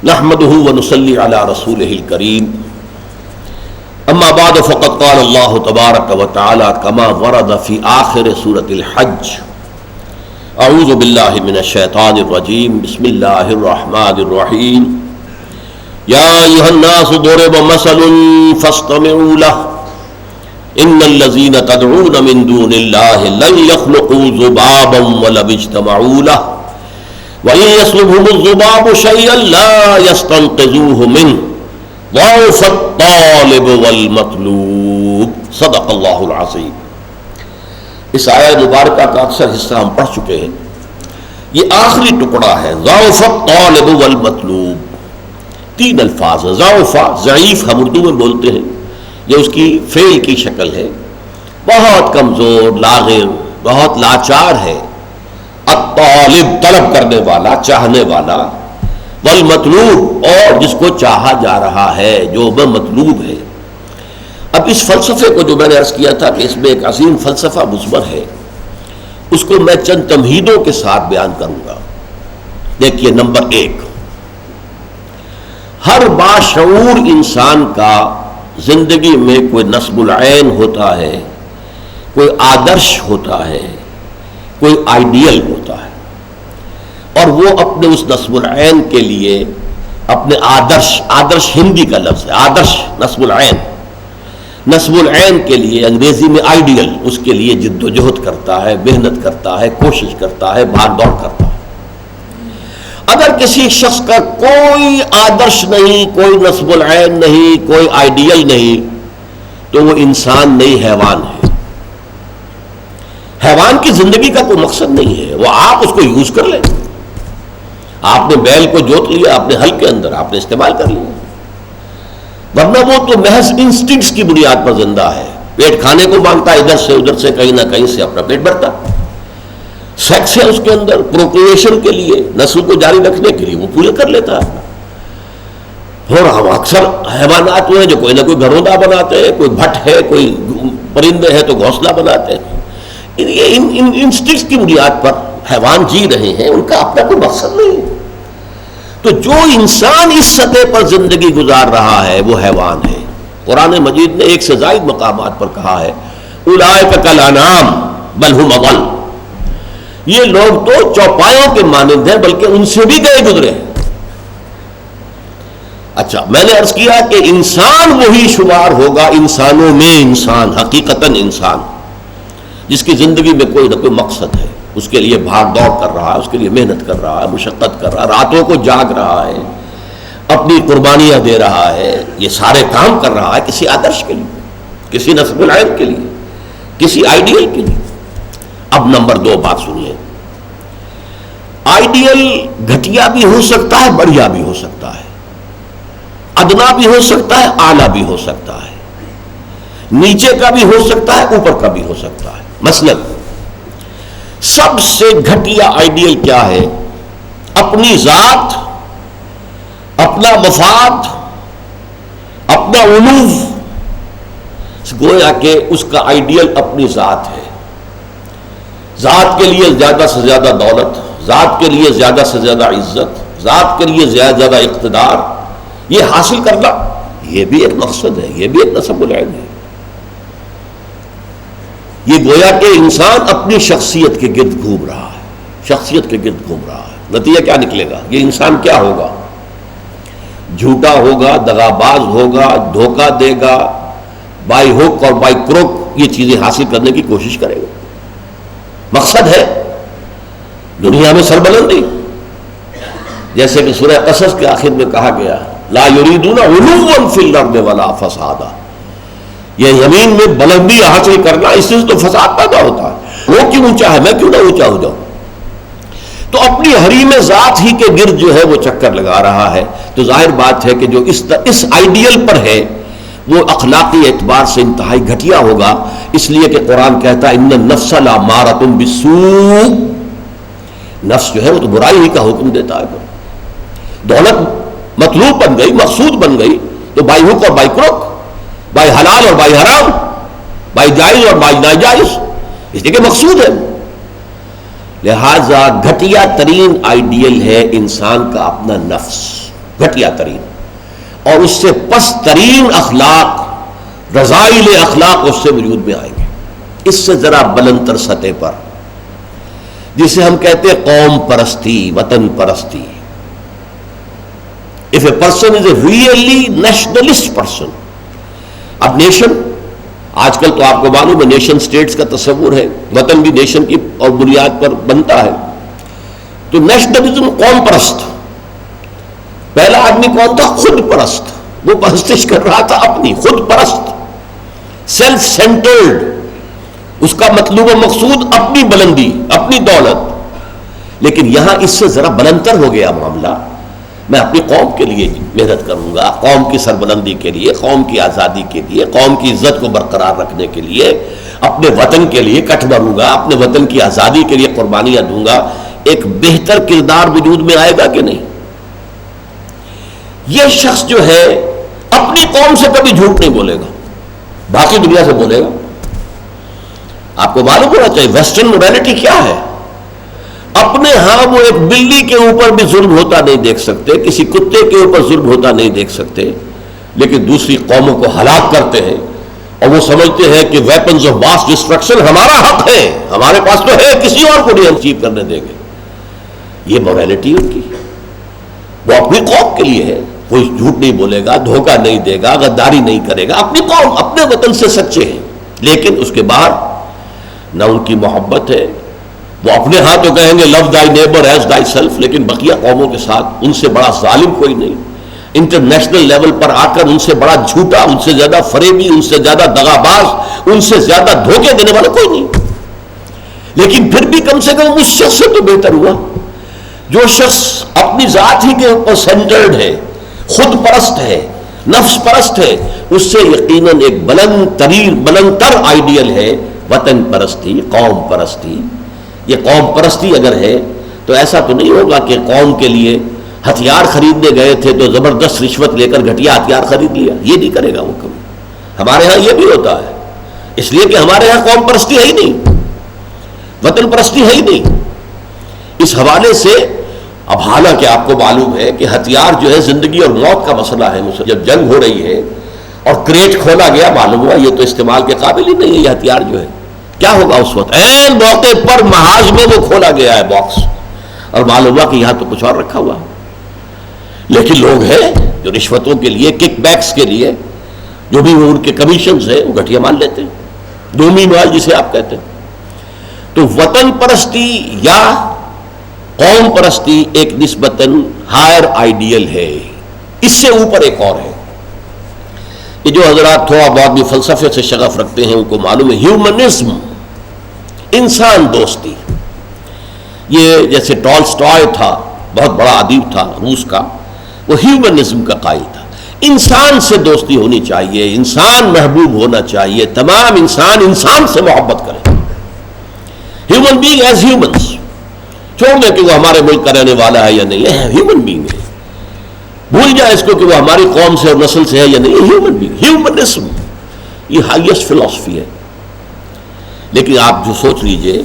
نحمده ونصلي على رسوله الكريم اما بعد فقد قال الله تبارك وتعالى كما ورد في آخر سورة الحج اعوذ بالله من الشيطان الرجيم بسم الله الرحمن الرحيم يا أيها الناس ضرب مثل فاستمعوا له ان الذين تدعون من دون الله لن يخلقوا ذبابا ولو اجتمعوا له وَإِن يَسْلُبْهُمُ الذُّبَابُ شَيْئًا لَا يَسْتَنقِذُوهُ مِنْهُ ضَعُفَ الطَّالِبُ وَالْمَطْلُوبُ صدق اللہ العظیم۔ اس آیہ مبارکہ کا اکثر حصہ ہم پڑھ چکے ہیں، یہ آخری ٹکڑا ہے۔ ضعف الطالب والمطلوب، تین الفاظ ہیں۔ ضعف ضعیف ہم اردو میں بولتے ہیں، یہ اس کی فعل کی شکل ہے، بہت کمزور، لاغر، بہت لاچار ہے۔ الطالب طلب کرنے والا، چاہنے والا، والمطلوب اور جس کو چاہا جا رہا ہے، جو مطلوب ہے۔ اب اس فلسفے کو جو میں نے عرض کیا تھا کہ اس میں ایک عظیم فلسفہ مضمر ہے، اس کو میں چند تمہیدوں کے ساتھ بیان کروں گا۔ دیکھیے، نمبر ایک، ہر باشعور انسان کا زندگی میں کوئی نصب العین ہوتا ہے، کوئی آدرش ہوتا ہے، کوئی آئیڈیل ہوتا ہے، اور وہ اپنے اس نصب العین کے لیے اپنے آدرش ہندی کا لفظ ہے، آدرش نصب العین، نصب العین کے لیے انگریزی میں آئیڈیل، اس کے لیے جد و جہد کرتا ہے، محنت کرتا ہے، کوشش کرتا ہے، بھاگ دوڑ کرتا ہے۔ اگر کسی شخص کا کوئی آدرش نہیں، کوئی نصب العین نہیں، کوئی آئیڈیل نہیں، تو وہ انسان نہیں، حیوان ہے۔ حیوان کی زندگی کا کوئی مقصد نہیں ہے، وہ آپ اس کو یوز کر لیں۔ آپ نے بیل کو جوت لیا اپنے حل کے اندر، آپ نے استعمال کر لیا، ورنہ وہ تو محض انسٹنکٹس کی بنیاد پر زندہ ہے۔ پیٹ کھانے کو مانگتا ہے، ادھر سے کہیں نہ کہیں سے اپنا پیٹ بھرتا۔ سیکس ہے اس کے اندر، پروکریشن کے لیے، نسل کو جاری رکھنے کے لیے وہ پورے کر لیتا ہے۔ اور ہم اکثر حیوانات ہیں جو کوئی نہ کوئی گھروندا بناتے ہیں، کوئی بھٹ ہے، کوئی پرندے ہیں تو گھونسلہ بناتے ہیں۔ یہ ان انسٹنکٹس کی بنیاد پر حیوان جی رہے ہیں، ان کا اپنا کوئی مقصد نہیں ہے۔ تو جو انسان اس سطح پر زندگی گزار رہا ہے وہ حیوان ہے۔ قرآن مجید نے ایک سے زائد مقامات پر کہا ہے اولئک کالانعام بل ھم اضل، یہ لوگ تو چوپایوں کے مانند ہیں بلکہ ان سے بھی گئے گزرے ہیں۔ اچھا، میں نے عرض کیا کہ انسان وہی شمار ہوگا انسانوں میں انسان، حقیقتاً انسان جس کی زندگی میں کوئی نہ کوئی مقصد ہے، اس کے لیے بھاگ دوڑ کر رہا ہے، اس کے لیے محنت کر رہا ہے، مشقت کر رہا ہے، راتوں کو جاگ رہا ہے، اپنی قربانیاں دے رہا ہے، یہ سارے کام کر رہا ہے کسی آدرش کے لیے، کسی نصب العین کے لیے، کسی آئیڈیل کے لیے۔ اب نمبر دو بات سنیے، آئیڈیل گھٹیا بھی ہو سکتا ہے، بڑھیا بھی ہو سکتا ہے، ادنا بھی ہو سکتا ہے، اعلیٰ بھی ہو سکتا ہے، نیچے کا بھی ہو سکتا ہے، اوپر کا بھی ہو سکتا ہے۔ مثلا سب سے گھٹیا آئیڈیل کیا ہے؟ اپنی ذات، اپنا مفاد، اپنا علو، گویا کہ اس کا آئیڈیل اپنی ذات ہے۔ ذات کے لیے زیادہ سے زیادہ دولت، ذات کے لیے زیادہ سے زیادہ عزت، ذات کے لیے زیادہ اقتدار، یہ حاصل کرنا، یہ بھی ایک مقصد ہے، یہ بھی ایک نصب العین ہے۔ یہ گویا کہ انسان اپنی شخصیت کے گرد گھوم رہا ہے، شخصیت کے گرد گھوم رہا ہے۔ نتیجہ کیا نکلے گا؟ یہ انسان کیا ہوگا؟ جھوٹا ہوگا، دغاباز ہوگا، دھوکہ دے گا، بائی ہوک اور بائی کروک یہ چیزیں حاصل کرنے کی کوشش کرے گا۔ مقصد ہے دنیا میں سربلندی، جیسے کہ سورہ قصص کے آخر میں کہا گیا لا یریدون علوا فی الارض ولا فسادا، یہ زمین میں بلندی حاصل کرنا، اس سے تو فساد پیدا ہوتا ہے۔ وہ کیوں اونچا ہے، میں کیوں نہ اونچا ہو جاؤں؟ تو اپنی حریم ذات ہی کے گرد جو ہے وہ چکر لگا رہا ہے۔ تو ظاہر بات ہے کہ جو اس آئیڈیل پر ہے وہ اخلاقی اعتبار سے انتہائی گھٹیا ہوگا، اس لیے کہ قرآن کہتا ہے ان النفس لامارۃ بالسوء، نفس جو ہے وہ تو برائی ہی کا حکم دیتا ہے۔ دولت مطلوب بن گئی، مقصود بن گئی، تو بائی حق اور بائی کروک، بائی حلال اور بائی حرام، بائی جائز اور بائی ناجائز، اس لیے کہ مقصود ہے۔ لہذا گھٹیا ترین آئیڈیل ہے انسان کا اپنا نفس، گھٹیا ترین، اور اس سے پست ترین اخلاق، رذائل اخلاق اس سے وجود میں آئیں گے، اس سے ذرا بلند تر سطح پر، جسے ہم کہتے ہیں قوم پرستی، وطن پرستی. If a person is a really nationalist person، اب نیشن آج کل تو آپ کو معلوم ہے نیشن سٹیٹس کا تصور ہے، وطن بھی نیشن کی اور بنیاد پر بنتا ہے. تو نیشنلزم قوم پرست، پہلا آدمی کون تھا؟ خود پرست. وہ پرستش کر رہا تھا اپنی، خود پرست، سیلف سینٹرڈ. اس کا مطلوب و مقصود اپنی بلندی، اپنی دولت. لیکن یہاں اس سے ذرا بلندتر ہو گیا معاملہ. میں اپنی قوم کے لیے محنت کروں گا، قوم کی سربلندی کے لیے، قوم کی آزادی کے لیے، قوم کی عزت کو برقرار رکھنے کے لیے، اپنے وطن کے لیے کٹ بھروں گا، اپنے وطن کی آزادی کے لیے قربانیاں دوں گا. ایک بہتر کردار وجود میں آئے گا کہ نہیں؟ یہ شخص جو ہے اپنی قوم سے کبھی جھوٹ نہیں بولے گا، باقی دنیا سے بولے گا. آپ کو معلوم ہونا چاہیے ویسٹرن مورالٹی کیا ہے. اپنے ہاں وہ ایک بلی کے اوپر بھی ظلم ہوتا نہیں دیکھ سکتے، کسی کتے کے اوپر ظلم ہوتا نہیں دیکھ سکتے، لیکن دوسری قوموں کو ہلاک کرتے ہیں اور وہ سمجھتے ہیں کہ ویپنز آف ماس ڈسٹرکشن ہمارا حق ہے، ہمارے پاس تو ہے، کسی اور کو نہیں ہم اچیو کرنے دیں گے. یہ مورالٹی ان کی، وہ اپنی قوم کے لیے ہے. کوئی جھوٹ نہیں بولے گا، دھوکہ نہیں دے گا، غداری نہیں کرے گا، اپنی قوم اپنے وطن سے سچے ہیں. لیکن اس کے بعد نہ ان کی محبت ہے. وہ اپنے ہاں تو کہیں گے لو دائی نیبر ایز دائی سیلف، لیکن بقیہ قوموں کے ساتھ ان سے بڑا ظالم کوئی نہیں. انٹرنیشنل لیول پر آ کر ان سے بڑا جھوٹا، ان سے زیادہ فریبی، ان سے زیادہ دغاباز، ان سے زیادہ دھوکے دینے والا کوئی نہیں. لیکن پھر بھی کم سے کم اس شخص سے تو بہتر ہوا جو شخص اپنی ذات ہی کے اوپر سینٹرڈ ہے، خود پرست ہے، نفس پرست ہے. اس سے یقیناً ایک بلند تر آئیڈیل ہے وطن پرستی، قوم پرستی. یہ قوم پرستی اگر ہے تو ایسا تو نہیں ہوگا کہ قوم کے لیے ہتھیار خریدنے گئے تھے تو زبردست رشوت لے کر گھٹیا ہتھیار خرید لیا. یہ نہیں کرے گا وہ کبھی. ہمارے ہاں یہ بھی ہوتا ہے، اس لیے کہ ہمارے ہاں قوم پرستی ہے ہی نہیں، وطن پرستی ہے ہی نہیں. اس حوالے سے اب حالانکہ آپ کو معلوم ہے کہ ہتھیار جو ہے زندگی اور موت کا مسئلہ ہے. جب جنگ ہو رہی ہے اور کریٹ کھولا گیا، معلوم ہوا یہ تو استعمال کے قابل ہی نہیں ہے یہ ہتھیار جو ہے. کیا ہوگا اس وقت؟ عین موقع پر محاذ میں وہ کھولا گیا ہے باکس، اور معلوم ہوا کہ یہاں تو کچھ اور رکھا ہوا. لیکن لوگ ہیں جو رشوتوں کے لیے، کک بیکس کے لیے، جو بھی ان کے کمیشنز ہیں، وہ گھٹیا مال لیتے ہیں، دومی مال جسے آپ کہتے ہیں. تو وطن پرستی یا قوم پرستی ایک نسبتاً ہائر آئیڈیل ہے. اس سے اوپر ایک اور ہے. یہ جو حضرات تھوڑا بہت بھی فلسفے سے شغف رکھتے ہیں ان کو معلوم ہے ہیومنزم، انسان دوستی. یہ جیسے ٹالسٹائے تھا، بہت بڑا ادیب تھا روس کا، وہ ہیومنزم کا قائل تھا. انسان سے دوستی ہونی چاہیے، انسان محبوب ہونا چاہیے، تمام انسان سے محبت کریں. ہیومن بینگ ایز ہیومنس، چھوڑ دیں کہ وہ ہمارے ملک کا رہنے والا ہے یا نہیں ہے، ہیومن بینگ ہے. بھول جائے اس کو کہ وہ ہماری قوم سے اور نسل سے ہے یا نہیں. ہیومن بینگ، ہیومنزم، یہ ہائیسٹ فلسفی ہے. لیکن آپ جو سوچ لیجئے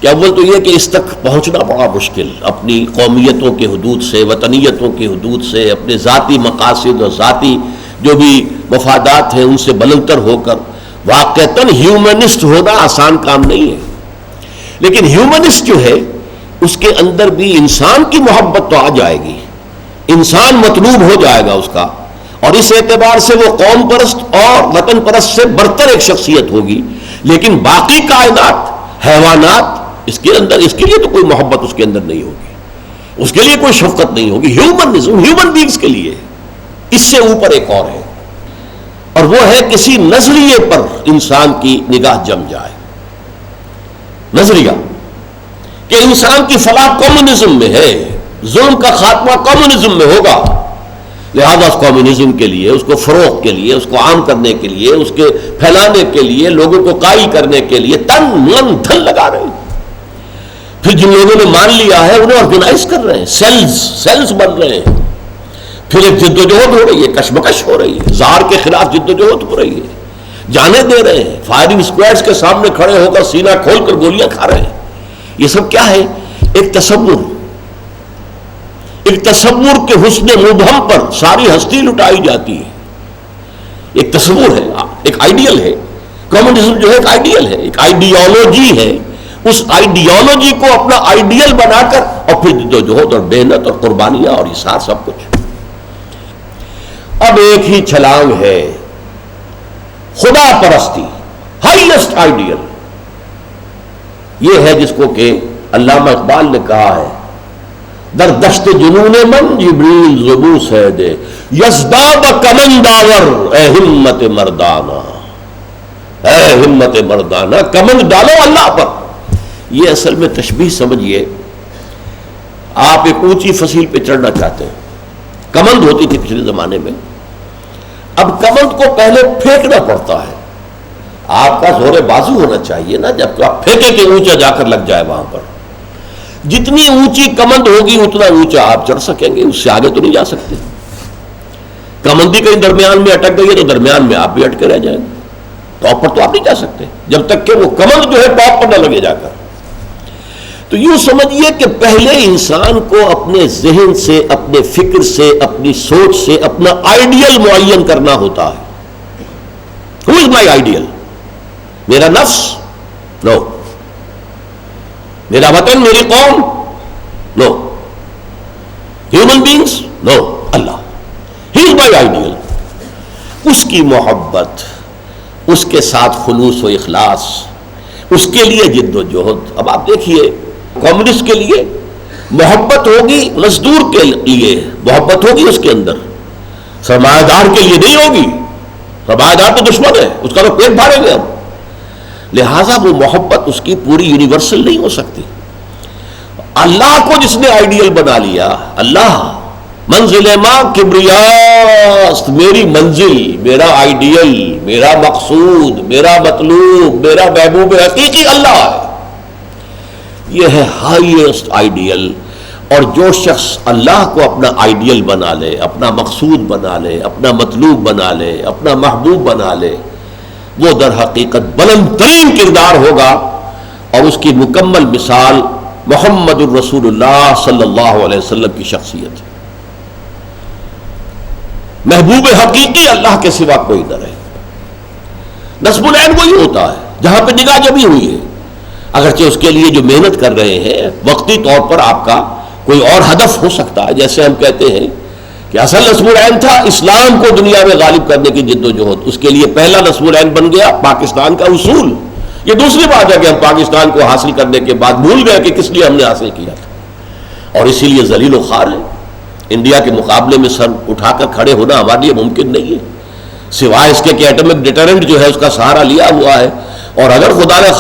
کہ اول تو یہ کہ اس تک پہنچنا بڑا مشکل، اپنی قومیتوں کے حدود سے، وطنیتوں کے حدود سے، اپنے ذاتی مقاصد اور ذاتی جو بھی مفادات ہیں ان سے بلندتر ہو کر واقعتاً ہیومنسٹ ہونا آسان کام نہیں ہے. لیکن ہیومنسٹ جو ہے اس کے اندر بھی انسان کی محبت تو آ جائے گی، انسان مطلوب ہو جائے گا اس کا، اور اس اعتبار سے وہ قوم پرست اور وطن پرست سے برتر ایک شخصیت ہوگی. لیکن باقی کائنات، حیوانات، اس کے لیے تو کوئی محبت اس کے اندر نہیں ہوگی، اس کے لیے کوئی شفقت نہیں ہوگی. ہیومن بینگز کے لیے اس سے اوپر ایک اور ہے، اور وہ ہے کسی نظریے پر انسان کی نگاہ جم جائے. نظریہ کہ انسان کی فلاح کمیونزم میں ہے، ظلم کا خاتمہ کمیونزم میں ہوگا، لہذا اس کمیونزم کے لیے، اس کو فروغ کے لیے، اس کو عام کرنے کے لیے، اس کے پھیلانے کے لیے، لوگوں کو قائل کرنے کے لیے تن من دھن لگا رہے ہیں. پھر جن لوگوں نے مان لیا ہے انہیں آرگنائز کر رہے ہیں، سیلز بن رہے ہیں. پھر ایک جدوجہد ہو رہی ہے، کشمکش ہو رہی ہے، زہر کے خلاف جدوجہد ہو رہی ہے، جانے دے رہے ہیں، فائرنگ اسکواڈز کے سامنے کھڑے ہو کر سینہ کھول کر گولیاں کھا رہے ہیں. یہ سب کیا ہے؟ ایک ایک تصور کے حسن مبہم پر ساری ہستی لٹائی جاتی ہے. ایک تصور ہے، ایک آئیڈیل ہے. کمیونزم جو ہے ایک آئیڈیل ہے، ایک آئیڈیالوجی ہے. اس آئیڈیالوجی کو اپنا آئیڈیل بنا کر اور پھر جہد اور محنت اور قربانیاں اور اثار سب کچھ. اب ایک ہی چھلانگ ہے، خدا پرستی، ہائیسٹ آئیڈیل. یہ ہے جس کو کہ علامہ اقبال نے کہا ہے، در دشت جنون من جبریل زبو سید یزداد کمن داور اے ہمت مردانہ، اے ہمت مردانہ کمن ڈالو اللہ پر. یہ اصل میں تشبیہ سمجھیے، آپ ایک اونچی فصیل پہ چڑھنا چاہتے ہیں. کمند ہوتی تھی پچھلے زمانے میں، اب کمند کو پہلے پھینکنا پڑتا ہے. آپ کا زور بازو ہونا چاہیے نا، جب تو آپ پھینکے کہ اونچا جا کر لگ جائے وہاں پر. جتنی اونچی کمند ہوگی اتنا اونچا آپ چڑھ سکیں گے، اس سے آگے تو نہیں جا سکتے. کمندی کہیں درمیان میں اٹک گئی ہے تو درمیان میں آپ بھی اٹکے رہ جائیں گے. ٹاپ پر تو آپ نہیں جا سکتے جب تک کہ وہ کمند جو ہے ٹاپ پر نہ لگے جا کر. تو یوں سمجھیے کہ پہلے انسان کو اپنے ذہن سے، اپنے فکر سے، اپنی سوچ سے اپنا آئیڈیل معین کرنا ہوتا ہے. Who is my ideal؟ میرا نفس؟ نو. میرا وطن، میری قوم؟ نو. Human beings? نو. اللہ. He is my ideal. اس کی محبت، اس کے ساتھ خلوص و اخلاص، اس کے لیے جد و جہد. اب آپ دیکھیے کمیونسٹ کے لیے محبت ہوگی، مزدور کے لیے محبت ہوگی اس کے اندر، سرمایہ دار کے لیے نہیں ہوگی. سرمایہ دار تو دشمن ہے، اس کا تو پیٹ بھاریں گے ہم. لہذا وہ محبت اس کی پوری یونیورسل نہیں ہو سکتی. اللہ کو جس نے آئیڈیل بنا لیا، اللہ منزل ماں کبریاست، میری منزل، میرا آئیڈیل، میرا مقصود، میرا مطلوب، میرا محبوب حقیقی اللہ ہے. یہ ہے ہائیسٹ آئیڈیل. اور جو شخص اللہ کو اپنا آئیڈیل بنا لے، اپنا مقصود بنا لے، اپنا مطلوب بنا لے، اپنا محبوب بنا لے، وہ در حقیقت بلند ترین کردار ہوگا. اور اس کی مکمل مثال محمد الرسول اللہ صلی اللہ علیہ وسلم کی شخصیت ہے. محبوب حقیقی اللہ کے سوا کوئی نہ رہے. نصب العین وہی ہوتا ہے جہاں پہ نگاہ جمی ہوئی ہے. اگرچہ اس کے لیے جو محنت کر رہے ہیں وقتی طور پر آپ کا کوئی اور ہدف ہو سکتا ہے. جیسے ہم کہتے ہیں کہ اصل نصب العین تھا اسلام کو دنیا میں غالب کرنے کی جد و جہد، اس کے لیے پہلا نصب العین بن گیا پاکستان کا اصول. یہ دوسری بات ہے کہ ہم پاکستان کو حاصل کرنے کے بعد بھول گئے کہ کس لیے ہم نے حاصل کیا تھا، اور اسی لیے ذلیل و خوار ہے. انڈیا کے مقابلے میں سر اٹھا کر کھڑے ہونا ہمارے لیے ممکن نہیں ہے، سوائے اس کے کہ ایٹمک ڈیٹرنٹ جو ہے اس کا سہارا لیا ہوا ہے. اور اگر خدا نہ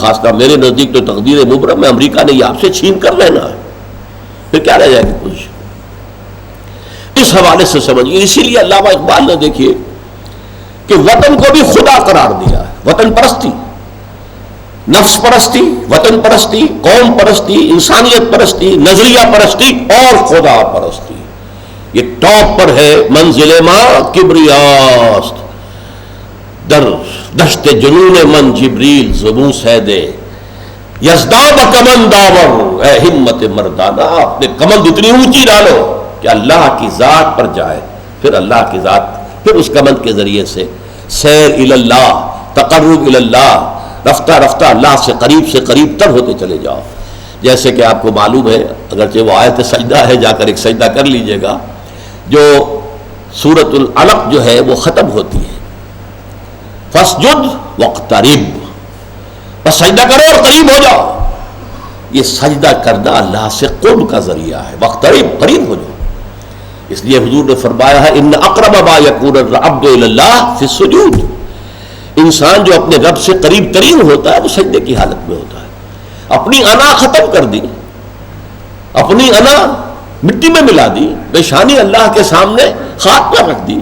خواستہ میرے نزدیک تو تقدیر مبرم ہے، امریکہ نے یہ آپ سے چھین کر لینا ہے، پھر کیا رہ جائے گی پوزیشن. اس حوالے سے سمجھیے. اسی لیے علامہ اقبال نے دیکھیے کہ وطن کو بھی خدا قرار دیا ہے. وطن پرستی، نفس پرستی، وطن پرستی، قوم پرستی، انسانیت پرستی، نظریہ پرستی اور خدا پرستی. یہ ٹاپ پر ہے. منزل ماں کبریاست، در دشت جنون من جبریل زبوں سیدے یزداد کمن داور اے ہمت مردانہ. اپنے کمند اتنی اونچی ڈالو کہ اللہ کی ذات پر جائے، پھر اللہ کی ذات، پھر اس کمند کے ذریعے سے سیر اللہ، تقرب اللہ، رفتہ رفتہ اللہ سے قریب تر ہوتے چلے جاؤ. جیسے کہ آپ کو معلوم ہے، اگرچہ وہ آیت سجدہ ہے، جا کر ایک سجدہ کر لیجئے گا، جو سورۃ العلق جو ہے وہ ختم ہوتی ہے فَاسْجُدْ وَاقْتَرِبْ، بس سجدہ کرو اور قریب ہو جاؤ. یہ سجدہ کرنا اللہ سے قرب کا ذریعہ ہے. وَاقْتَرِبْ، قریب ہو جاؤ. اس لیے حضور نے فرمایا ہے ان اقرب ما یکون العبد الی اللہ فی السجود. انسان جو اپنے رب سے قریب ترین ہوتا ہے وہ سجدے کی حالت میں ہوتا ہے. اپنی انا ختم کر دی، اپنی انا مٹی میں ملا دی، پیشانی اللہ کے سامنے خاک پر رکھ دی.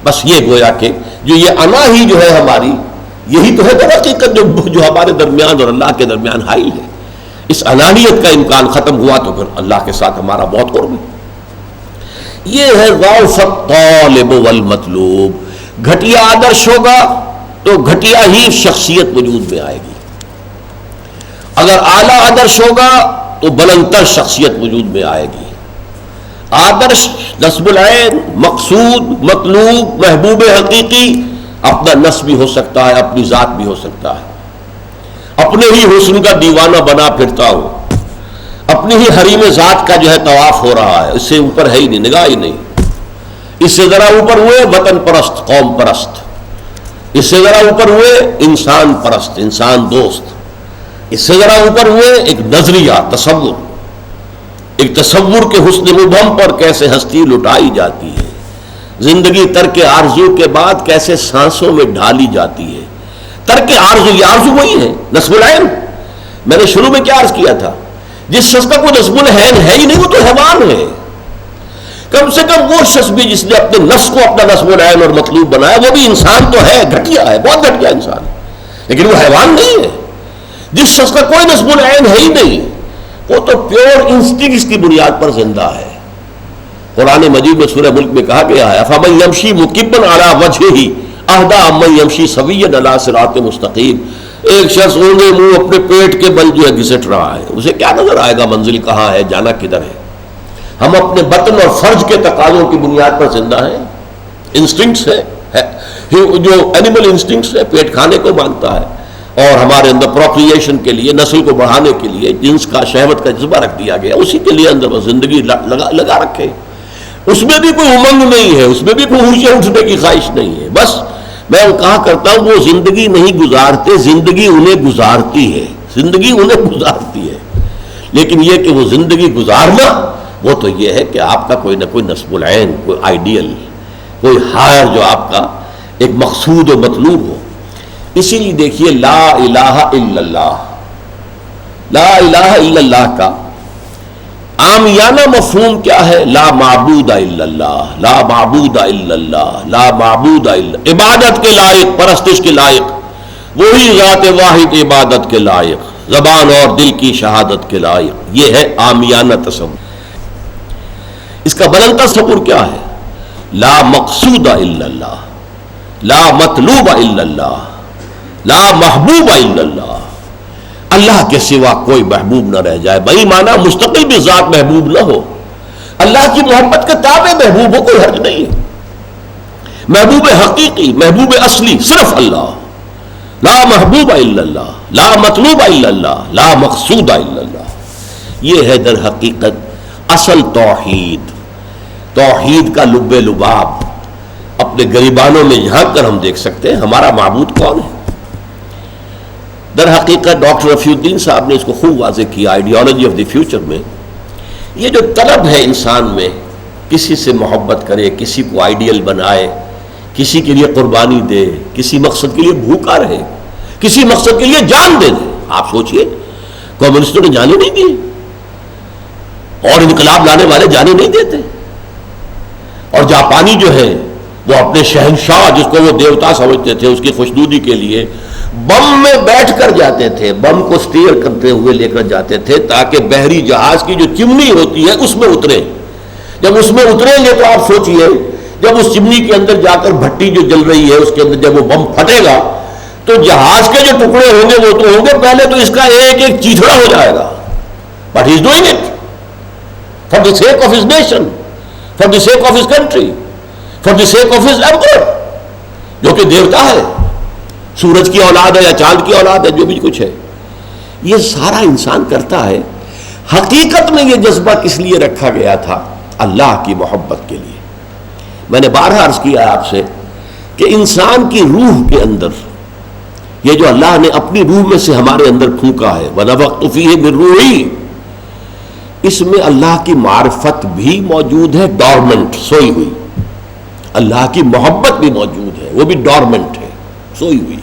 بس یہ گویا کہ جو یہ انا ہی جو ہے ہماری، یہی تو ہے در حقیقت جو ہمارے درمیان اور اللہ کے درمیان حائل ہے. اس انانیت کا امکان ختم ہوا تو پھر اللہ کے ساتھ ہمارا بہت قرب ہے. یہ ہے ضعف الطالب والمطلوب. گھٹیا آدرش ہوگا تو گھٹیا ہی شخصیت وجود میں آئے گی. اگر اعلیٰ آدرش ہوگا تو بلندتر شخصیت وجود میں آئے گی. آدرش، نصب العین، مقصود، مطلوب، محبوب حقیقی اپنا نصب بھی ہو سکتا ہے، اپنی ذات بھی ہو سکتا ہے۔ اپنے ہی حسن کا دیوانہ بنا پھرتا ہو، اپنی ہی حریم ذات کا جو ہے طواف ہو رہا ہے، اس سے اوپر ہے ہی نہیں، نگاہ ہی نہیں۔ اس سے ذرا اوپر ہوئے وطن پرست، قوم پرست، اس سے ذرا اوپر ہوئے انسان پرست، انسان دوست، اس سے ذرا اوپر ہوئے ایک نظریہ، تصور، ایک تصور کے حسن مبہم پر کیسے ہستی لٹائی جاتی ہے، زندگی ترک آرزو کے بعد کیسے سانسوں میں ڈھالی جاتی ہے۔ ترک آرزو، یہ آرزو وہی ہے، نصب العین۔ میں نے شروع میں کیا عرض کیا تھا، جس شخص کا کوئی نصب العین ہے ہی نہیں وہ تو حیوان ہے۔ کم سے کم وہ شخص بھی جس نے اپنے نفس کو اپنا نصب العین اور مطلوب بنایا، وہ بھی انسان تو ہے، گھٹیا ہے، بہت گھٹیا انسان ہے، لیکن وہ حیوان نہیں ہے۔ جس شخص کا کوئی نصب العین ہے ہی نہیں، وہ تو پیور انسٹنکٹس کی بنیاد پر زندہ ہے۔ قرآن مجید میں سورہ ملک میں کہا گیا ہے فَمَن يَمْشِي مُكِبًّا عَلَى وَجْهِهِ أَهْدَىٰ أَمَّن يَمْشِي سَوِيًّا عَلَىٰ صِرَاطٍ مُسْتَقِيمٍ۔ ایک شخص اونگے منہ اپنے پیٹ کے بل جو ہے گھسٹ رہا ہے، اسے کیا نظر آئے گا منزل کہاں ہے، جانا کدھر ہے؟ ہم اپنے بطن اور فرج کے تقاضوں کی بنیاد پر زندہ ہیں۔ انسٹنکٹس ہے، جو اینیمل انسٹنکٹس ہے، پیٹ کھانے کو مانگتا ہے، اور ہمارے اندر پروکریشن کے لیے، نسل کو بڑھانے کے لیے جنس کا، شہوت کا جذبہ رکھ دیا گیا، اسی کے لیے اندر زندگی لگا رکھے۔ اس میں بھی کوئی امنگ نہیں ہے، اس میں بھی کوئی اونچے اٹھنے کی خواہش نہیں ہے۔ بس میں کہا کرتا ہوں وہ زندگی نہیں گزارتے، زندگی انہیں گزارتی ہے، زندگی انہیں گزارتی ہے۔ لیکن یہ کہ وہ زندگی گزارنا، وہ تو یہ ہے کہ آپ کا کوئی نہ کوئی نصب العین، کوئی آئیڈیل، کوئی ہائر جو آپ کا ایک مقصود و مطلوب ہو۔ اسی لیے دیکھیے لا الہ الا اللہ، لا الہ الا اللہ کا عامیانہ مفہوم کیا ہے؟ لا معبود الا اللہ، لا معبود الا اللہ، لا معبود الا، عبادت کے لائق، پرستش کے لائق وہی ذات واحد، عبادت کے لائق، زبان اور دل کی شہادت کے لائق۔ یہ ہے عامیانہ تصور۔ اس کا بلند تصور کیا ہے؟ لا مقصود الا اللہ، لا مطلوب الا اللہ، لا محبوب الا اللہ۔ اللہ کے سوا کوئی محبوب نہ رہ جائے، بھائی مانا مستقل بھی ذات محبوب نہ ہو، اللہ کی محبت کے تابع محبوب ہو، کوئی حرج نہیں ہے۔ محبوب حقیقی، محبوب اصلی صرف اللہ، لا محبوب الا اللہ، لا مطلوب الا اللہ، لا مقصود الا اللہ۔ یہ ہے در حقیقت اصل توحید۔ توحید کا لب لباب اپنے گریبانوں میں جھانک کر ہم دیکھ سکتے ہیں ہمارا معبود کون ہے۔ در حقیقت ڈاکٹر رفیع الدین صاحب نے اس کو خوب واضح کیا آئیڈیالوجی آف دی فیوچر میں۔ یہ جو طلب ہے انسان میں، کسی سے محبت کرے، کسی کو آئیڈیل بنائے، کسی کے لیے قربانی دے، کسی مقصد کے لیے بھوکا رہے، کسی مقصد کے لیے جان دے دے۔ آپ سوچئے کمیونسٹوں نے جانے نہیں دی، اور انقلاب لانے والے جانے نہیں دیتے، اور جاپانی جو ہے وہ اپنے شہنشاہ جس کو وہ دیوتا سمجھتے تھے، اس کی خوشنودی کے لیے بم میں بیٹھ کر جاتے تھے، بم کو سٹیئر کرتے ہوئے لے کر جاتے تھے تاکہ بحری جہاز کی جو چمنی ہوتی ہے اس میں اترے۔ جب اس میں اتریں گے تو آپ سوچئے جب اس چمنی کے اندر جا کر بھٹی جو جل رہی ہے اس کے اندر جب وہ بم پھٹے گا تو جہاز کے جو ٹکڑے ہوں گے وہ تو ہوں گے، پہلے تو اس کا ایک ایک چیتھڑا ہو جائے گا، but he is doing it for the sake of his nation, for the sake of his country, for the sake of his emperor, جو کہ دیوتا ہے، سورج کی اولاد ہے یا چاند کی اولاد ہے، جو بھی کچھ ہے، یہ سارا انسان کرتا ہے۔ حقیقت میں یہ جذبہ کس لیے رکھا گیا تھا؟ اللہ کی محبت کے لیے۔ میں نے بارہا عرض کیا آپ سے کہ انسان کی روح کے اندر یہ جو اللہ نے اپنی روح میں سے ہمارے اندر پھونکا ہے وَنَفَخْتُ فِيهِ مِن رُوحِي، اس میں اللہ کی معرفت بھی موجود ہے، ڈورمنٹ، سوئی ہوئی۔ اللہ کی محبت بھی موجود ہے، وہ بھی ڈورمنٹ ہے، سوئی ہوئی۔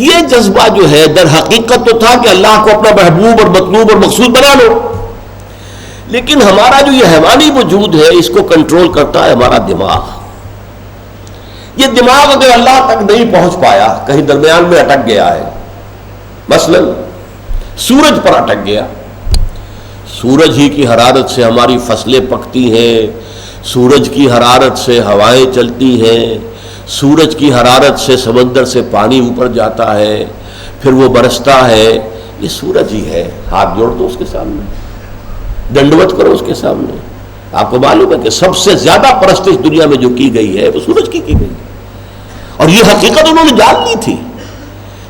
یہ جذبہ جو ہے در حقیقت تو تھا کہ اللہ کو اپنا محبوب اور مطلوب اور مقصود بنا لو، لیکن ہمارا جو یہ حیوانی وجود ہے اس کو کنٹرول کرتا ہے ہمارا دماغ۔ یہ دماغ اگر اللہ تک نہیں پہنچ پایا، کہیں درمیان میں اٹک گیا ہے، مثلا سورج پر اٹک گیا، سورج ہی کی حرارت سے ہماری فصلیں پکتی ہیں، سورج کی حرارت سے ہوائیں چلتی ہیں، سورج کی حرارت سے سمندر سے پانی اوپر جاتا ہے، پھر وہ برستا ہے، یہ سورج ہی ہے۔ ہاتھ جوڑ دو اس کے سامنے، دنڈوت کرو اس کے سامنے، آپ کو معلوم ہے کہ سب سے زیادہ پرستش دنیا میں جو کی گئی ہے وہ سورج کی گئی، اور یہ حقیقت انہوں نے جان لی تھی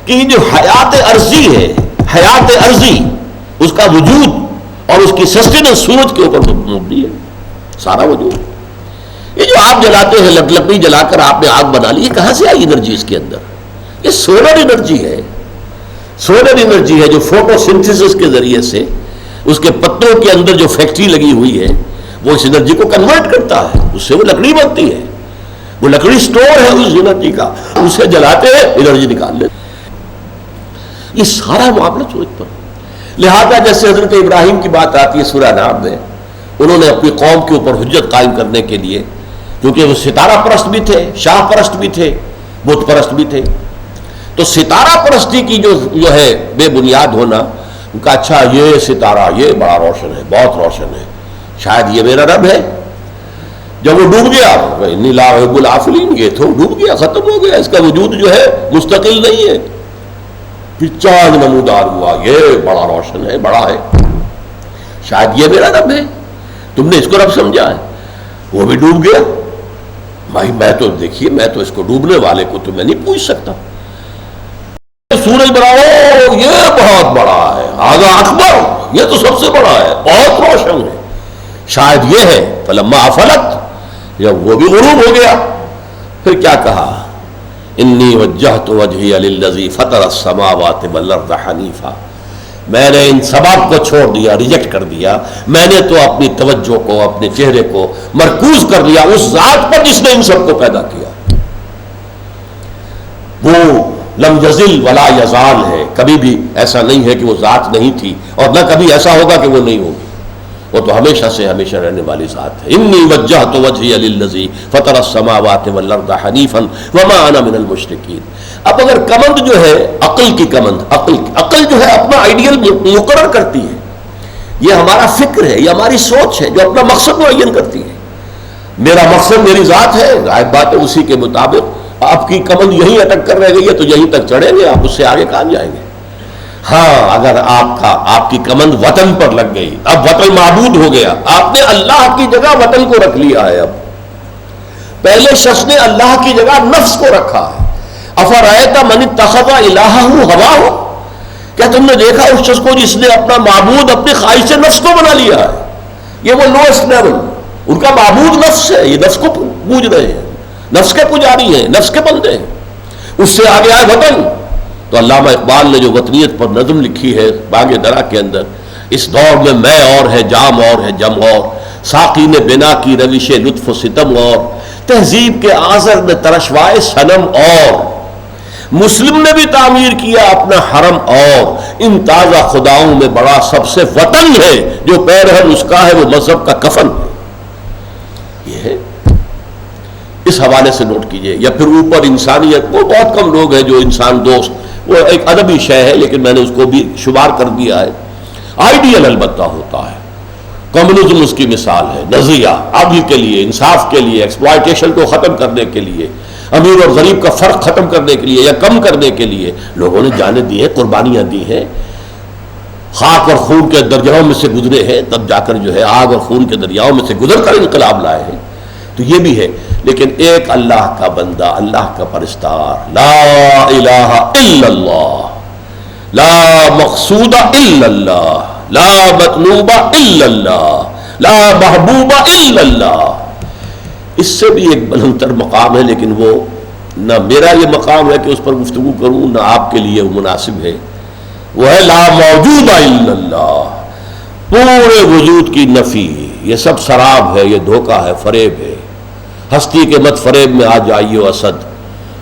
کہ یہ جو حیات ارضی ہے، حیات ارضی، اس کا وجود اور اس کی سسٹیننس سورج کے اوپر مبنی ہے سارا وجود۔ یہ جو آپ جلاتے ہیں، لکڑی جلا کر آپ نے آگ بنا لی، یہ کہاں سے آئی انرجی اس کے اندر؟ یہ سولر انرجی ہے، سولر انرجی ہے جو فوٹو سنتھسس کے ذریعے سے اس کے پتوں کے اندر جو فیکٹری لگی ہوئی ہے وہ اس انرجی کو کنورٹ کرتا ہے، اس سے وہ لکڑی بنتی ہے، وہ لکڑی سٹور ہے اس انرجی کا، اسے جلاتے ہیں انرجی نکال لیتے۔ یہ سارا معاملہ سورج پر۔ لہذا جیسے حضرت ابراہیم کی بات آتی ہے سورہ نام میں، انہوں نے اپنی قوم کے اوپر حجت قائم کرنے کے لیے، کیونکہ وہ ستارہ پرست بھی تھے، شاہ پرست بھی تھے، بت پرست بھی تھے، تو ستارہ پرستی کی جو ہے بے بنیاد ہونا، ان کا اچھا یہ ستارہ یہ بڑا روشن ہے، بہت روشن ہے، شاید یہ میرا رب ہے۔ جب وہ ڈوب گیا، انی لا احب العافلین، یہ تو ڈوب گیا، ختم ہو گیا، اس کا وجود جو ہے مستقل نہیں ہے۔ پھر چاند نمودار ہوا، یہ بڑا روشن ہے، بڑا ہے، شاید یہ میرا رب ہے، تم نے اس کو رب سمجھا ہے، وہ بھی ڈوب گیا۔ بھائی میں تو دیکھیے، میں تو اس کو ڈوبنے والے کو تو میں نہیں پوچھ سکتا۔ سورج بناؤ، یہ بہت بڑا ہے، آگا اکبر، یہ تو سب سے بڑا ہے، بہت روشن ہے، شاید یہ ہے۔ فلما افلت، جب وہ بھی غروب ہو گیا، پھر کیا کہا؟ انی وجہت وجہی للذی فطر السماوات والارض حنیفا، میں نے ان سباب کو چھوڑ دیا، ریجیکٹ کر دیا، میں نے تو اپنی توجہ کو، اپنے چہرے کو مرکوز کر لیا اس ذات پر جس نے ان سب کو پیدا کیا۔ وہ لم یزل ولا یزال ہے، کبھی بھی ایسا نہیں ہے کہ وہ ذات نہیں تھی، اور نہ کبھی ایسا ہوگا کہ وہ نہیں ہوگی، وہ تو ہمیشہ سے ہمیشہ رہنے والی ذات ہے۔ انی وجہت وجہی للذی فطر السماوات والارض حنیفا وما انا من المشرکین۔ اب اگر کمند جو ہے عقل کی کمند، عقل جو ہے اپنا آئیڈیل مقرر کرتی ہے، یہ ہمارا فکر ہے، یہ ہماری سوچ ہے جو اپنا مقصد معین کرتی ہے۔ میرا مقصد میری ذات ہے، ظاہر بات ہے اسی کے مطابق آپ کی کمند یہیں اٹک کر رہ گئی ہے تو یہیں تک چڑھیں گے آپ، اس سے آگے کہاں جائیں گے؟ ہاں اگر آپ کی کمند وطن پر لگ گئی، اب وطن معبود ہو گیا، آپ نے اللہ کی جگہ وطن کو رکھ لیا ہے۔ اب پہلے شخص نے اللہ کی جگہ نفس کو رکھا ہے۔ افرأیت من اتخذ الہہ ہواہ، کیا تم نے دیکھا اس شخص کو جس نے اپنا معبود اپنی خواہش نفس کو بنا لیا ہے؟ یہ وہ لوسٹ لیول، ان کا معبود نفس ہے، یہ نفس کو پوج رہے ہیں، نفس کے پجاری ہیں، نفس کے بندے ہیں۔ اس سے آگے آئے وطن۔ تو علامہ اقبال نے جو وطنیت پر نظم لکھی ہے باغ درا کے اندر، اس دور میں میں اور ہے، جام اور ہے، جم اور، ساقی نے بنا کی روش لطف و ستم اور، تہذیب کے آذر نے ترشوائے صنم اور، مسلم نے بھی تعمیر کیا اپنا حرم اور، ان تازہ خداؤں میں بڑا سب سے وطن ہے، جو پیرہن اس کا ہے وہ مذہب کا کفن ہے۔ یہ ہے، اس حوالے سے نوٹ کیجئے۔ یا پھر اوپر انسانیت، وہ بہت کم لوگ ہیں جو انسان دوست، وہ ایک ادبی شے ہے لیکن میں نے اس کو بھی شمار کر دیا ہے۔ آئیڈیل البتہ ہوتا ہے، کمیونزم اس کی مثال ہے، نظریہ عدل کے لیے، انصاف کے لیے، ایکسپلائٹیشن کو ختم کرنے کے لیے، امیر اور غریب کا فرق ختم کرنے کے لیے یا کم کرنے کے لیے لوگوں نے جانیں دی ہیں، قربانیاں دی ہیں، خاک اور خون کے دریاؤں میں سے گزرے ہیں، تب جا کر جو ہے آگ اور خون کے دریاؤں میں سے گزر کر انقلاب لائے ہیں۔ تو یہ بھی ہے، لیکن ایک اللہ کا بندہ، اللہ کا پرستار، لا الہ الا اللہ، لا مقصود الا اللہ، لا مطلوب الا اللہ، لا محبوب الا اللہ، اس سے بھی ایک بلندتر مقام ہے، لیکن وہ نہ میرا یہ مقام ہے کہ اس پر گفتگو کروں، نہ آپ کے لیے وہ مناسب ہے۔ وہ ہے لا موجود الا اللہ، پورے وجود کی نفی، یہ سب سراب ہے، یہ دھوکہ ہے، فریب ہے، ہستی کے مت فریب میں آ جائیو اسد،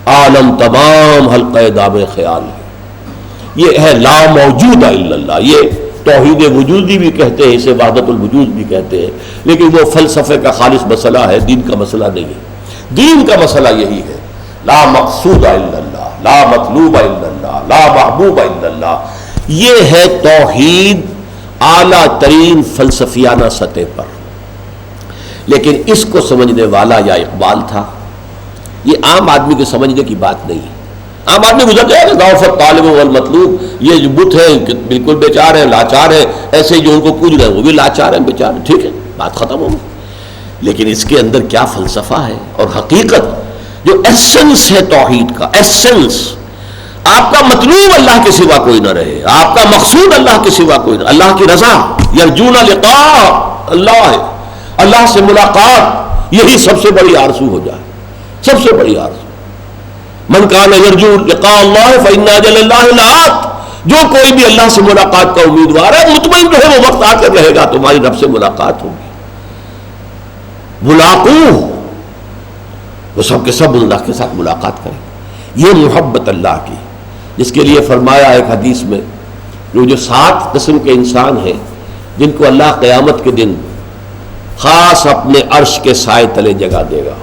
عالم تمام حلقہ دام خیال ہے۔ یہ ہے لا موجود الا اللہ، یہ توحید وجودی بھی کہتے ہیں، اسے وحدت الوجود بھی کہتے ہیں، لیکن وہ فلسفے کا خالص مسئلہ ہے، دین کا مسئلہ نہیں ہے۔ دین کا مسئلہ یہی ہے، لا مقصود الا اللہ، لا مطلوب الا اللہ، لا محبوب الا اللہ۔ یہ ہے توحید اعلیٰ ترین فلسفیانہ سطح پر، لیکن اس کو سمجھنے والا یا اقبال تھا، یہ عام آدمی کے سمجھنے کی بات نہیں ہے۔ عام آدمی گزر جائے گا، ضعف الطالب والمطلوب، یہ جو بت ہیں بالکل بیچار ہیں، لاچار ہیں، ایسے جو ان کو پوج رہے ہیں وہ بھی لاچار ہیں، بیچار ہیں، ٹھیک ہے، بات ختم ہوگی۔ لیکن اس کے اندر کیا فلسفہ ہے اور حقیقت، جو ایسنس ہے توحید کا، ایسنس، آپ کا مطلوب اللہ کے سوا کوئی نہ رہے، آپ کا مقصود اللہ کے سوا کوئی نہ، اللہ کی رضا، یرجون لقاء اللہ ہے، اللہ سے ملاقات، یہی سب سے بڑی آرزو ہو جائے، سب سے بڑی آرزو۔ من کان یرجو لقاء اللہ فإن اجل اللہ لآت، جو کوئی بھی اللہ سے ملاقات کا امیدوار ہے مطمئن رہے، وہ وقت آ کر رہے گا، تمہاری رب سے ملاقات ہوگی۔ ملاقوہ، وہ سب کے سب اللہ کے ساتھ ملاقات کریں، یہ محبت اللہ کی، جس کے لیے فرمایا ایک حدیث میں، جو 7 قسم کے انسان ہیں جن کو اللہ قیامت کے دن خاص اپنے عرش کے سائے تلے جگہ دے گا،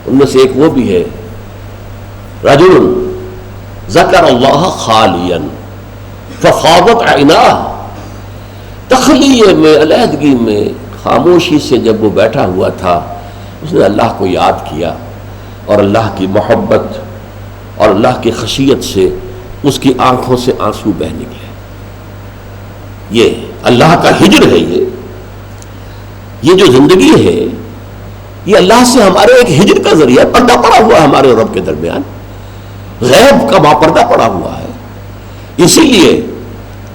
ان میں سے ایک وہ بھی ہے رجل ذکر اللہ خالیا ففاضت عیناہ، تخلیے میں، علیحدگی میں، خاموشی سے جب وہ بیٹھا ہوا تھا، اس نے اللہ کو یاد کیا، اور اللہ کی محبت اور اللہ کی خشیت سے اس کی آنکھوں سے آنسو بہہ نکلے۔ یہ اللہ کا ہجر ہے، یہ جو زندگی ہے یہ اللہ سے ہمارے ایک ہجر کا ذریعہ، پردہ پڑا ہوا ہے ہمارے اور رب کے درمیان، غیب کا پردہ پڑا ہوا ہے۔ اسی لیے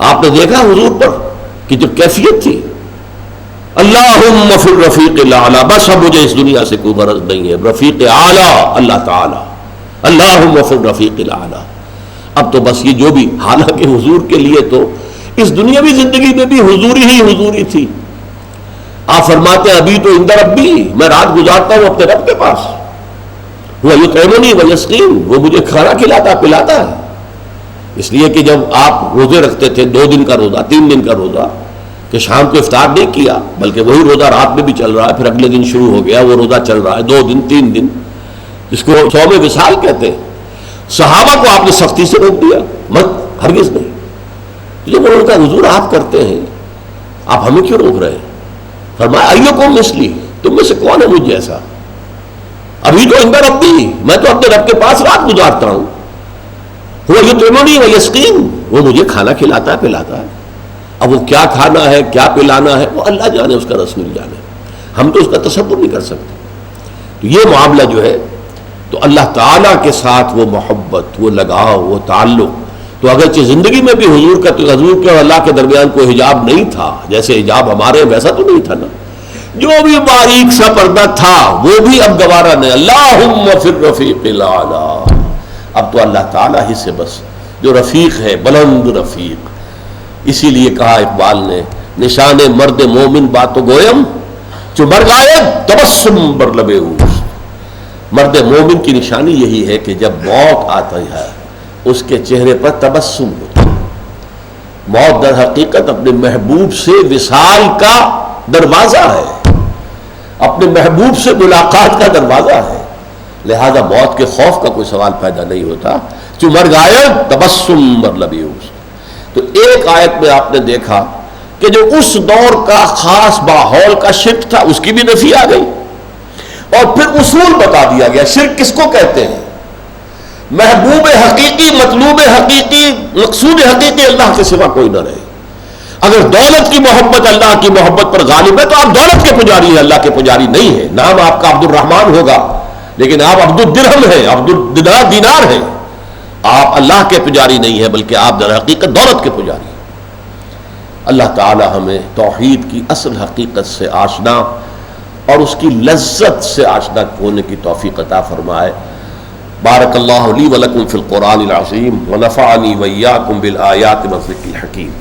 آپ نے دیکھا حضور پر کہ جو کیفیت تھی، اللہم فی الرفیق الاعلی، بس اب مجھے اس دنیا سے کوئی غرض نہیں ہے، رفیق اعلیٰ اللہ تعالی، اللہم فی الرفیق الاعلی۔ اب تو بس یہ جو بھی، حالانکہ حضور کے لیے تو اس دنیاوی زندگی میں بھی حضوری ہی حضوری تھی۔ آپ فرماتے ہیں ابھی تو عند ربی، میں رات گزارتا ہوں اپنے رب کے پاس، وہ یطعمنی ویسقین، وہ مجھے کھانا کھلاتا پلاتا ہے۔ اس لیے کہ جب آپ روزے رکھتے تھے، 2 دن کا روزہ، 3 دن کا روزہ، کہ شام کو افطار نہیں کیا، بلکہ وہی روزہ رات میں بھی چل رہا ہے، پھر اگلے دن شروع ہو گیا وہ روزہ چل رہا ہے 2 دن 3 دن، جس کو صوم وصال کہتے ہیں۔ صحابہ کو آپ نے سختی سے روک دیا، مت، ہرگز نہیں۔ جب انہوں نے کہا حضور آپ کرتے ہیں، آپ ہمیں کیوں روک رہے ہیں؟ فرمایا ایکم مثلی، تم میں سے کون ہے مجھ جیسا؟ ابھی تو عند ربی، میں تو اپنے رب کے پاس رات گزارتا ہوں، وہ یطعمنی ویسقین، وہ مجھے کھانا کھلاتا ہے پلاتا ہے۔ اب وہ کیا کھانا ہے کیا پلانا ہے وہ اللہ جانے، اس کا رسول جانے، ہم تو اس کا تصور نہیں کر سکتے۔ تو یہ معاملہ جو ہے، تو اللہ تعالیٰ کے ساتھ وہ محبت، وہ لگاؤ، وہ تعلق، تو اگرچہ زندگی میں بھی حضور کا، تو حضور کے اور اللہ کے درمیان کوئی حجاب نہیں تھا، جیسے حجاب ہمارے ویسا تو نہیں تھا نا، جو بھی باریک سا پردہ تھا وہ بھی اب گوارا نہیں۔ اللہم فی الرفیق الاعلی، اب تو اللہ تعالیٰ ہی سے بس، جو رفیق ہے، بلند رفیق۔ اسی لیے کہا اقبال نے، نشان مرد مومن باتو گویم جو مر گائے تبسم بر لب اوست۔ مرد مومن کی نشانی یہی ہے کہ جب موت آتا ہے اس کے چہرے پر تبسم ہوتا ہے۔ موت در حقیقت اپنے محبوب سے وصال کا دروازہ ہے، اپنے محبوب سے ملاقات کا دروازہ ہے، لہذا موت کے خوف کا کوئی سوال پیدا نہیں ہوتا۔ جو مر گائے تبسم بر لب اوست۔ تو ایک آیت میں آپ نے دیکھا کہ جو اس دور کا خاص ماحول کا شرک تھا اس کی بھی نفی آ گئی، اور پھر اصول بتا دیا گیا شرک کس کو کہتے ہیں۔ محبوب حقیقی، مطلوب حقیقی، مقصود حقیقی اللہ کے سوا کوئی نہ رہے۔ اگر دولت کی محبت اللہ کی محبت پر غالب ہے تو آپ دولت کے پجاری ہیں، اللہ کے پجاری نہیں ہیں۔ نام آپ کا عبد الرحمن ہوگا لیکن آپ عبد الدرہم ہیں، عبد الدینار ہیں، آپ اللہ کے پجاری نہیں ہیں بلکہ آپ در حقیقت دولت کے پجاری ہیں۔ اللہ تعالی ہمیں توحید کی اصل حقیقت سے آشنا اور اس کی لذت سے آشنا ہونے کی توفیق عطا فرمائے۔ بارک اللہ لی ولکم فی القرآن العظیم ونفعنی وإیاکم بالآیات والذکر الحکیم۔